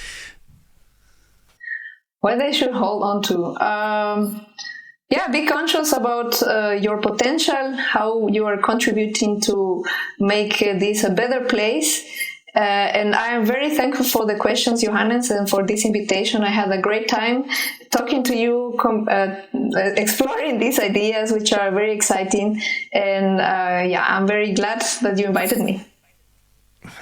What they should hold on to? Be conscious about your potential, how you are contributing to make this a better place. And I am very thankful for the questions, Johannes, and for this invitation. I had a great time talking to you, exploring these ideas, which are very exciting. And I'm very glad that you invited me.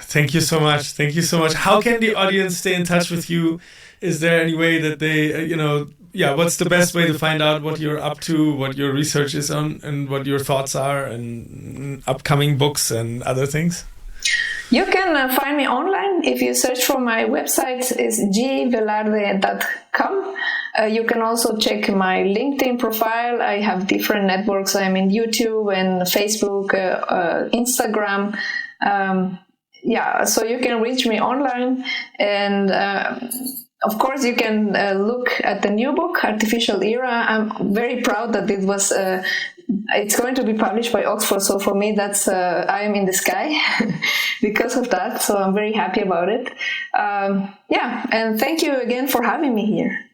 Thank you so much. Thank you so much. How can the audience stay in touch with you? Is there any way that they, what's the best way to find out what you're up to, what your research is on, and what your thoughts are, and upcoming books and other things? You can find me online. If you search for my website, it's gvelarde.com. You can also check my LinkedIn profile. I have different networks. I'm in YouTube and Facebook, Instagram. So you can reach me online. And of course, you can look at the new book, Artificial Era. I'm very proud that it was... it's going to be published by Oxford, so for me that's I am in the sky because of that, so I'm very happy about it. And thank you again for having me here.